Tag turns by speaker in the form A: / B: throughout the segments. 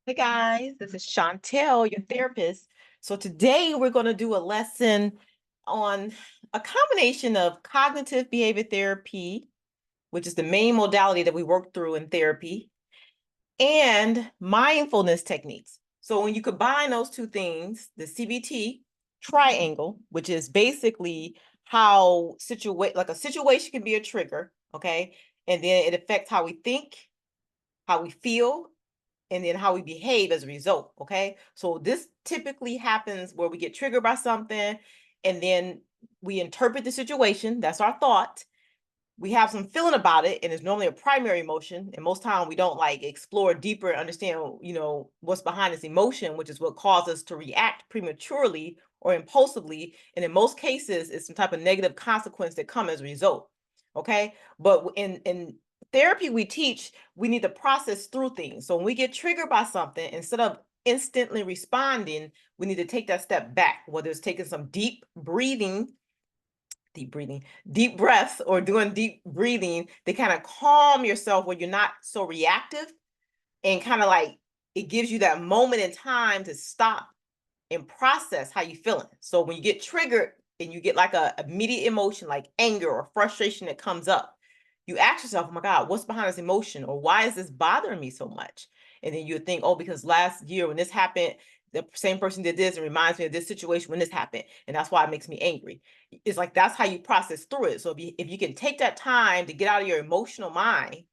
A: Hey guys, this is Chantel, your therapist. So today we're going to do a lesson on a combination of cognitive behavior therapy, which is the main modality that we work through in therapy, and mindfulness techniques. So when you combine those two things, the CBT triangle, which is basically how a situation can be a trigger, okay? And then it affects how we think, how we feel, and then how we behave as a result. Okay. So this typically happens where we get triggered by something and then we interpret the situation. That's our thought. We have some feeling about it, and it's normally a primary emotion. And most time we don't like explore deeper and understand, what's behind this emotion, which is what causes us to react prematurely or impulsively. And in most cases, it's some type of negative consequence that come as a result. Okay. But in therapy, we teach we need to process through things. So when we get triggered by something, instead of instantly responding, we need to take that step back, whether it's taking some deep deep breaths, or doing deep breathing to kind of calm yourself where you're not so reactive, and kind of like it gives you that moment in time to stop and process how you feeling. So when you get triggered and you get like a immediate emotion like anger or frustration that comes up, you ask yourself, oh my God, what's behind this emotion? Or why is this bothering me so much? And then you think, oh, because last year when this happened, the same person did this and reminds me of this situation when this happened. And that's why it makes me angry. It's like, that's how you process through it. So if you can take that time to get out of your emotional mind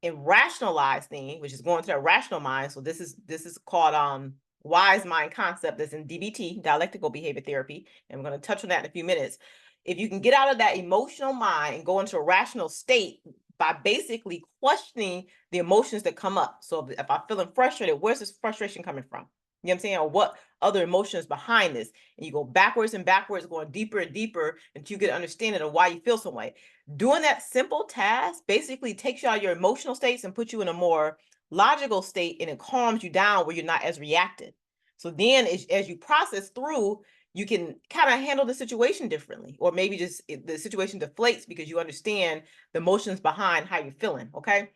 A: and rationalize things, which is going to that rational mind. So this is called wise mind concept that's in DBT, dialectical behavior therapy. And we're going to touch on that in a few minutes. If you can get out of that emotional mind and go into a rational state by basically questioning the emotions that come up. So if I'm feeling frustrated, where's this frustration coming from? You know what I'm saying? Or what other emotions behind this? And you go backwards and backwards, going deeper and deeper until you get an understanding of why you feel some way. Doing that simple task basically takes you out of your emotional states and puts you in a more logical state, and it calms you down where you're not as reactive. So then as you process through, you can kind of handle the situation differently, or maybe just the situation deflates because you understand the emotions behind how you're feeling. Okay.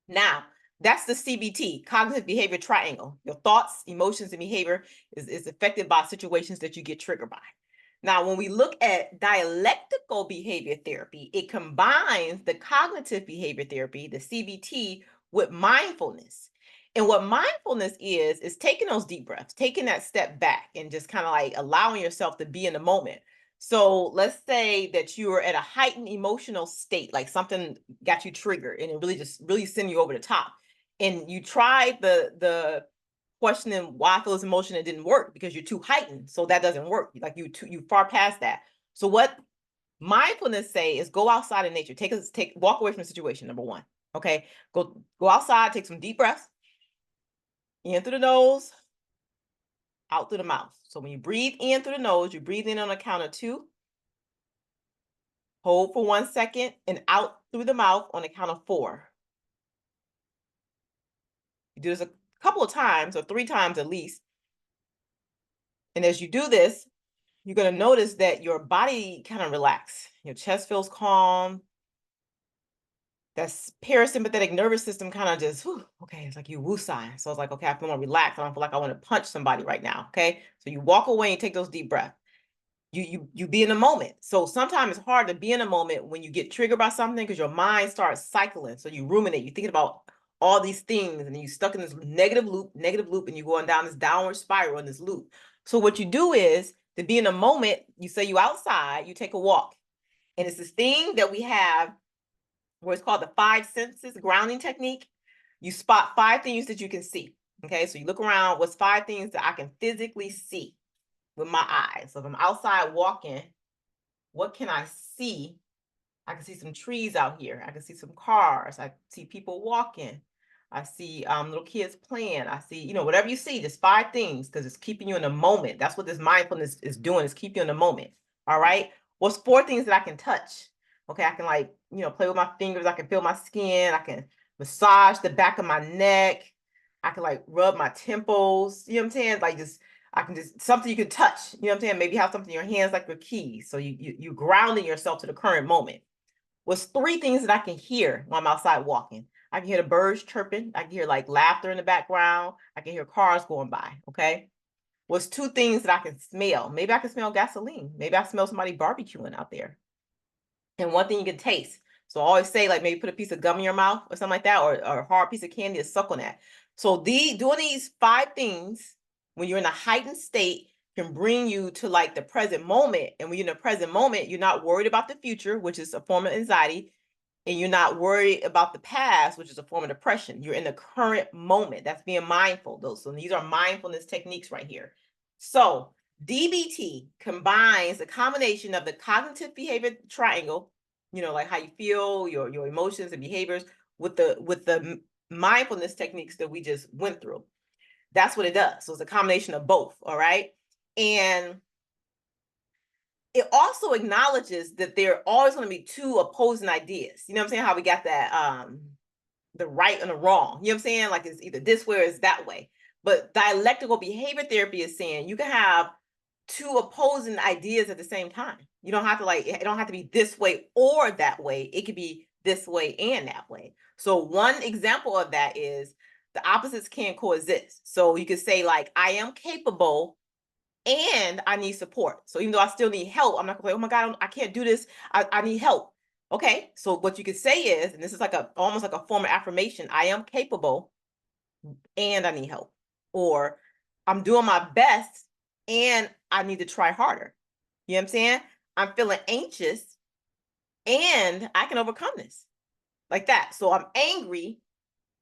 A: Now, that's the CBT, cognitive behavior triangle. Your thoughts, emotions, and behavior is affected by situations that you get triggered by. Now, when we look at dialectical behavior therapy, it combines the cognitive behavior therapy, the CBT, with mindfulness. And what mindfulness is taking those deep breaths, taking that step back and just kind of like allowing yourself to be in the moment. So let's say that you are at a heightened emotional state, like something got you triggered and it really send you over the top. And you tried the questioning why I feel this emotion, it didn't work because you're too heightened. So that doesn't work. Like you far past that. So what mindfulness say is go outside in nature. Walk away from the situation, number one. Okay. Go outside, take some deep breaths. In through the nose, out through the mouth. So when you breathe in through the nose, you breathe in on a count of 2. Hold for 1 second and out through the mouth on a count of 4. You do this a couple of times, or 3 times at least. And as you do this, you're going to notice that your body kind of relax. Your chest feels calm. That parasympathetic nervous system kind of just, whew, okay, it's like you woosah. So it's like, okay, I feel more relaxed. I don't feel like I want to punch somebody right now. Okay. So you walk away and take those deep breaths. You be in the moment. So sometimes it's hard to be in a moment when you get triggered by something because your mind starts cycling. So you ruminate, you're thinking about all these things, and then you're stuck in this negative loop, and you're going down this downward spiral in this loop. So what you do is to be in a moment, you say you outside, you take a walk. And it's this thing that we have where it's called the 5 senses grounding technique. You spot 5 things that you can see. Okay, so you look around, what's 5 things that I can physically see with my eyes? So if I'm outside walking, what can I see? I can see some trees out here. I can see some cars. I see people walking. I see little kids playing. I see, whatever you see, just 5 things, because it's keeping you in the moment. That's what this mindfulness is doing, is keep you in the moment. All right. What's 4 things that I can touch? Okay, I can play with my fingers. I can feel my skin. I can massage the back of my neck. I can rub my temples. You know what I'm saying? I can just something you can touch. You know what I'm saying? Maybe have something in your hands like your keys. So you're grounding yourself to the current moment. What's 3 things that I can hear when I'm outside walking? I can hear the birds chirping. I can hear like laughter in the background. I can hear cars going by, okay? What's two things that I can smell? Maybe I can smell gasoline. Maybe I smell somebody barbecuing out there. And one thing you can taste. So I always say, like, maybe put a piece of gum in your mouth or something like that, or a hard piece of candy to suck on that. So doing these 5 things when you're in a heightened state can bring you to like the present moment. And when you're in the present moment, you're not worried about the future, which is a form of anxiety. And you're not worried about the past, which is a form of depression. You're in the current moment. That's being mindful. So these are mindfulness techniques right here. So DBT combines a combination of the cognitive behavior triangle, like how you feel, your emotions and behaviors, with the mindfulness techniques that we just went through. That's what it does. So it's a combination of both, all right? And it also acknowledges that there are always going to be 2 opposing ideas. You know what I'm saying? How we got that the right and the wrong. You know what I'm saying? Like it's either this way or it's that way. But dialectical behavior therapy is saying you can have 2 opposing ideas at the same time. You don't have to it don't have to be this way or that way. It could be this way and that way. So one example of that is the opposites can coexist. So you could say like, I am capable and I need support. So even though I still need help, I'm not gonna say, oh my God, I can't do this. I need help. Okay. So what you could say is, and this is like almost like a form of affirmation, I am capable and I need help. Or I'm doing my best and I need to try harder. You know what I'm saying? I'm feeling anxious and I can overcome this. Like that. So I'm angry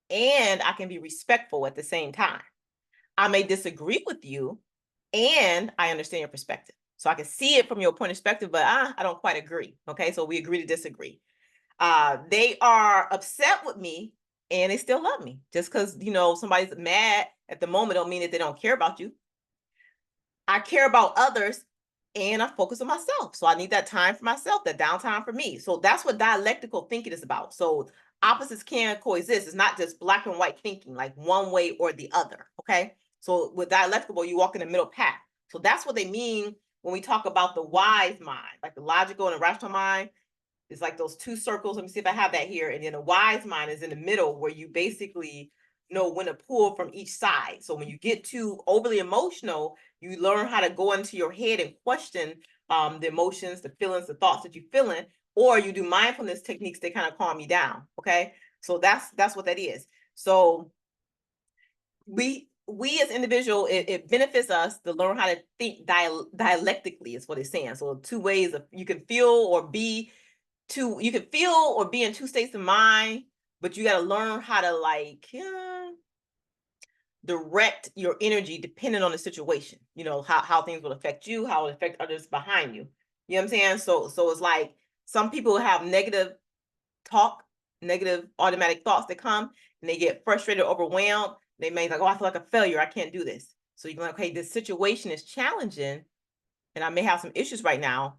A: and I can be respectful at the same time. I may disagree with you and I understand your perspective. So I can see it from your point of perspective, but I don't quite agree. Okay. So we agree to disagree. They are upset with me and they still love me. Just because, somebody's mad at the moment don't mean that they don't care about you. I care about others and I focus on myself. So I need that time for myself, that downtime for me. So that's what dialectical thinking is about. So opposites can coexist. It's not just black and white thinking, like one way or the other. Okay. So with dialectical, you walk in the middle path. So that's what they mean when we talk about the wise mind, like the logical and the rational mind. It's like those 2 circles. Let me see if I have that here. And then a wise mind is in the middle where you basically know when to pull from each side. So when you get too overly emotional, you learn how to go into your head and question the emotions, the feelings, the thoughts that you're feeling, or you do mindfulness techniques that kind of calm you down. Okay. So that's what that is. So we as individual, it benefits us to learn how to think dialectically is what it's saying. So 2 ways of you can feel or be you can feel or be in 2 states of mind, but you got to learn how to direct your energy depending on the situation. How things will affect you, how it affect others behind you. You know what I'm saying? So it's like some people have negative automatic thoughts that come and they get frustrated, overwhelmed. They may like, oh, I feel like a failure. I can't do this. So you're like, okay, this situation is challenging and I may have some issues right now,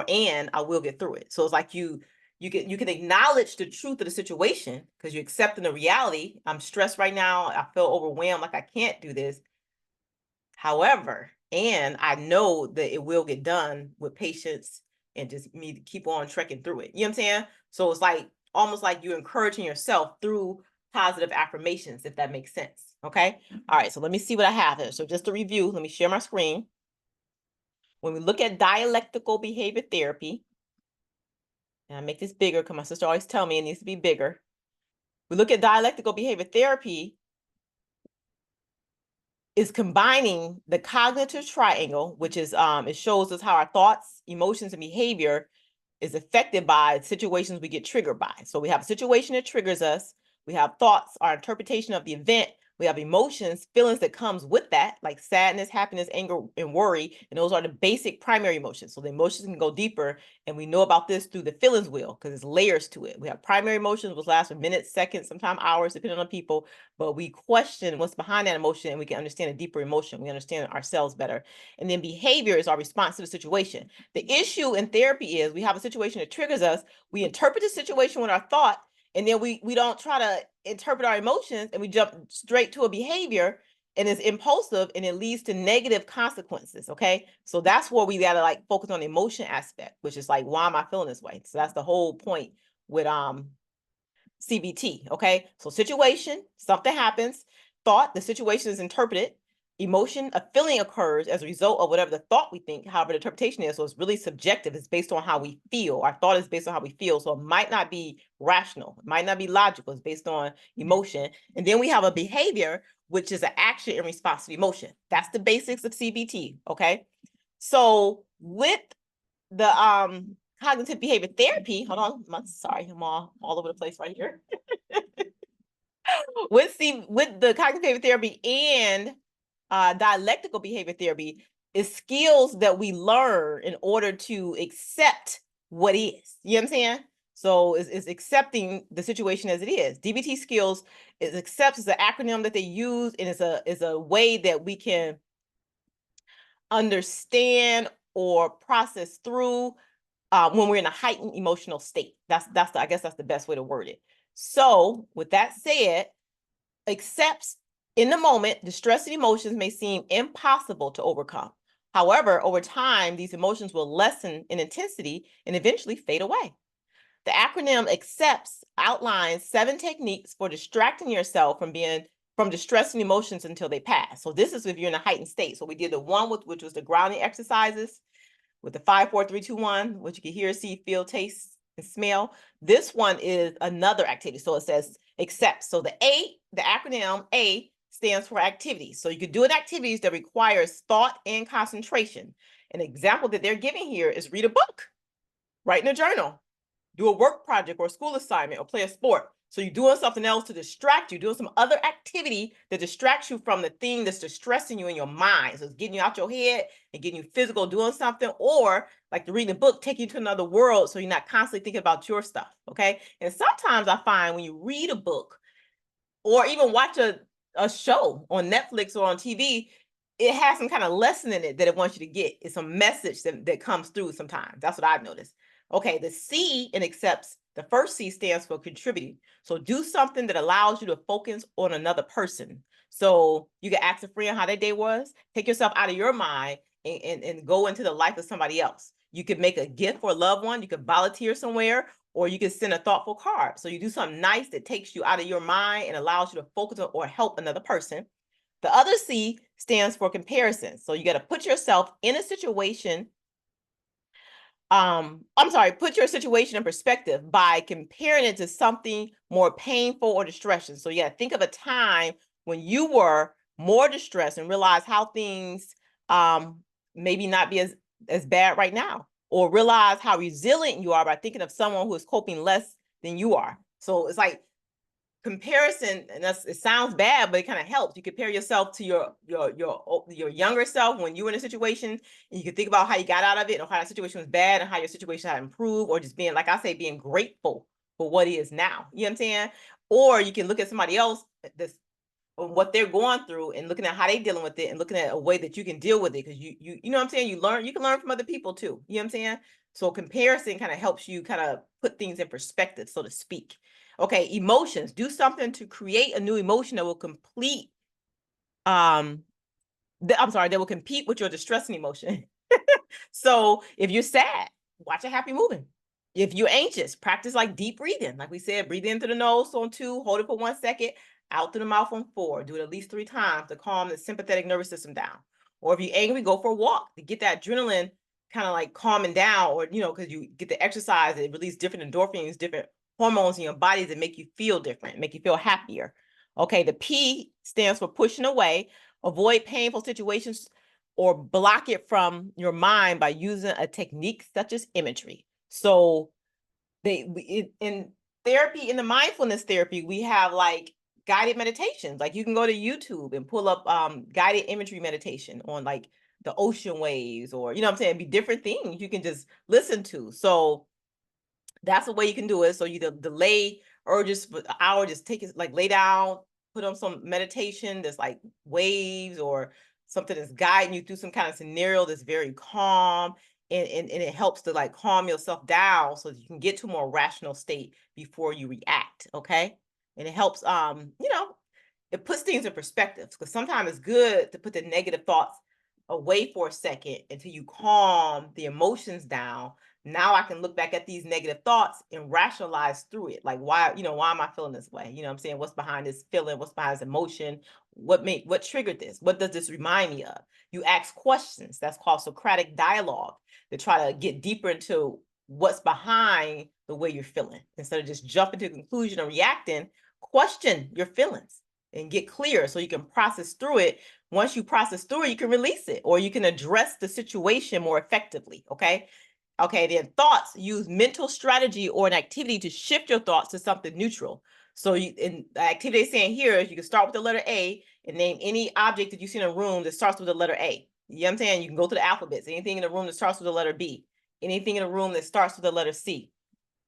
A: and I will get through it. So it's like you can acknowledge the truth of the situation because you're accepting the reality. I'm stressed right now. I feel overwhelmed, like I can't do this. However, and I know that it will get done with patience and just me to keep on trekking through it. You know what I'm saying? So it's like almost like you're encouraging yourself through positive affirmations, if that makes sense. Okay. All right. So let me see what I have here. So just to review, let me share my screen. When we look at dialectical behavior therapy, and I make this bigger because my sister always tells me it needs to be bigger. We look at dialectical behavior therapy is combining the cognitive triangle, which is it shows us how our thoughts, emotions, and behavior is affected by situations we get triggered by. So we have a situation that triggers us. We have thoughts, our interpretation of the event. We have emotions, feelings that comes with that, like sadness, happiness, anger, and worry. And those are the basic primary emotions. So the emotions can go deeper. And we know about this through the feelings wheel because there's layers to it. We have primary emotions, which last for minutes, seconds, sometimes hours, depending on people. But we question what's behind that emotion and we can understand a deeper emotion. We understand ourselves better. And then behavior is our response to the situation. The issue in therapy is we have a situation that triggers us. We interpret the situation with our thought, and then we don't try to interpret our emotions and we jump straight to a behavior and it's impulsive and it leads to negative consequences. Okay. So that's where we got to focus on the emotion aspect, which is why am I feeling this way? So that's the whole point with CBT, okay? So situation, something happens, thought, the situation is interpreted, emotion, a feeling occurs as a result of whatever the thought we think, however the interpretation is. So it's really subjective. It's based on how we feel. Our thought is based on how we feel. So it might not be rational. It might not be logical. It's based on emotion. And then we have a behavior, which is an action in response to emotion. That's the basics of CBT, okay? So with the cognitive behavior therapy, hold on, I'm sorry, I'm all over the place right here. with the cognitive behavior therapy and dialectical behavior therapy is skills that we learn in order to accept what is. You know what I'm saying? So it's accepting the situation as it is. DBT skills is accepts is an acronym that they use, and is a way that we can understand or process through when we're in a heightened emotional state. I guess that's the best way to word it. So with that said, accepts in the moment, distressing emotions may seem impossible to overcome. However, over time, these emotions will lessen in intensity and eventually fade away. The acronym ACCEPTS outlines 7 techniques for distracting yourself from distressing emotions until they pass. So this is if you're in a heightened state. So we did the one which was the grounding exercises with the 5, 4, 3, 2, 1, which you can hear, see, feel, taste, and smell. This one is another activity. So it says accept. So the acronym A stands for activities. So you could do activities that requires thought and concentration. An example that they're giving here is read a book, write in a journal, do a work project or a school assignment, or play a sport. So you're doing something else to distract you, doing some other activity that distracts you from the thing that's distressing you in your mind. So it's getting you out your head and getting you physical doing something, or like the reading a book, take you to another world so you're not constantly thinking about your stuff, okay? And sometimes I find when you read a book or even watch a show on Netflix or on TV, it has some kind of lesson in it that it wants you to get. It's a message that comes through sometimes. That's what I've noticed. Okay, the C in accepts, the first C stands for contributing. So do something that allows you to focus on another person. So you can ask a friend how their day was, take yourself out of your mind and go into the life of somebody else. You could make a gift for a loved one, you could volunteer somewhere, or you can send a thoughtful card. So you do something nice that takes you out of your mind and allows you to focus on or help another person. The other C stands for comparison. So you got to put yourself in a situation. Put your situation in perspective by comparing it to something more painful or distressing. So you got to think of a time when you were more distressed and realize how things maybe not be as bad right now, or realize how resilient you are by thinking of someone who is coping less than you are. So it's like comparison, and it sounds bad, but it kind of helps. You compare yourself to your younger self when you were in a situation, and you can think about how you got out of it, or how the situation was bad, and how your situation had improved, or just being, like I say, being grateful for what is now. You know what I'm saying? Or you can look at somebody else that's what they're going through and looking at how they're dealing with it, and looking at a way that you can deal with it, because you know what I'm saying, you can learn from other people too. You know what I'm saying? So comparison kind of helps you kind of put things in perspective, so to speak. Okay, emotions. Do something to create a new emotion that will complete that will compete with your distressing emotion. So if you're sad, watch a happy movie. If you're anxious, practice like deep breathing. Like we said, breathe in through the nose on 2, hold it for 1 second, out through the mouth on 4. Do it at least 3 times to calm the sympathetic nervous system down. Or if you're angry, go for a walk to get that adrenaline kind of like calming down, or, because you get the exercise, it releases different endorphins, different hormones in your body that make you feel different, make you feel happier. Okay, the P stands for pushing away. Avoid painful situations or block it from your mind by using a technique such as imagery. So in therapy, in the mindfulness therapy, we have like guided meditations. Like you can go to YouTube and pull up guided imagery meditation on like the ocean waves, or, what I'm saying, be different things you can just listen to. So that's the way you can do it. So you delay urges for an hour, just take it, like lay down, put on some meditation that's like waves, or something that's guiding you through some kind of scenario that's very calm. And it helps to like calm yourself down so that you can get to a more rational state before you react. Okay. And it helps, it puts things in perspective, because sometimes it's good to put the negative thoughts away for a second until you calm the emotions down, Now I can look back at these negative thoughts and rationalize through it. Like, why, why am I feeling this way? You know what I'm saying? What's behind this feeling? What's behind this emotion? What triggered this? What does this remind me of? You ask questions. That's called Socratic dialogue, to try to get deeper into what's behind the way you're feeling. Instead of just jumping to a conclusion and reacting, question your feelings and get clear so you can process through it. Once you process through it, you can release it, or you can address the situation more effectively. Okay. Okay, then thoughts: use mental strategy or an activity to shift your thoughts to something neutral. So in the activity saying here is you can start with the letter A and name any object that you see in a room that starts with the letter A. You know what I'm saying? You can go to the alphabets. Anything in the room that starts with the letter B. Anything in the room that starts with the letter C.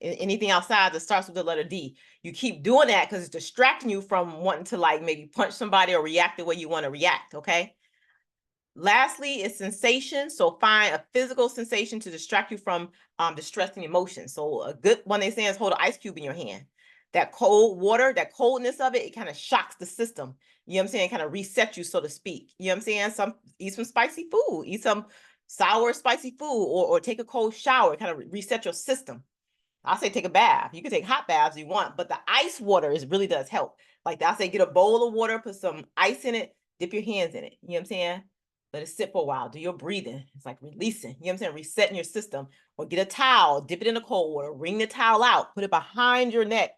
A: Anything outside that starts with the letter D. You keep doing that because it's distracting you from wanting to like maybe punch somebody or react the way you want to react, okay? Lastly is sensation. So find a physical sensation to distract you from distressing emotions. So a good one they say is hold an ice cube in your hand. That cold water, that coldness of it kind of shocks the system. You know what I'm saying? Kind of resets you, so to speak. You know what I'm saying? Eat some spicy food, eat some sour, spicy food, or take a cold shower, kind of reset your system. I say take a bath. You can take hot baths if you want, but the ice water really does help. Like I say, get a bowl of water, put some ice in it, dip your hands in it. You know what I'm saying? Let it sit for a while. Do your breathing. It's like releasing. You know what I'm saying? Resetting your system. Or get a towel, dip it in the cold water, wring the towel out, put it behind your neck,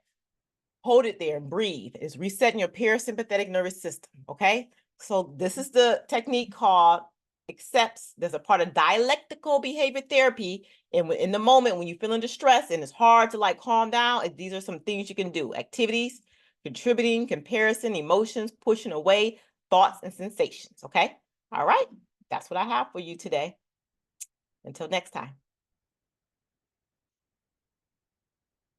A: hold it there and breathe. It's resetting your parasympathetic nervous system. Okay. So this is the technique called accepts. There's a part of dialectical behavior therapy. And in the moment when you're feeling distressed and it's hard to like calm down, these are some things you can do: activities, contributing, comparison, emotions, pushing away, thoughts, and sensations. Okay. All right. That's what I have for you today. Until next time.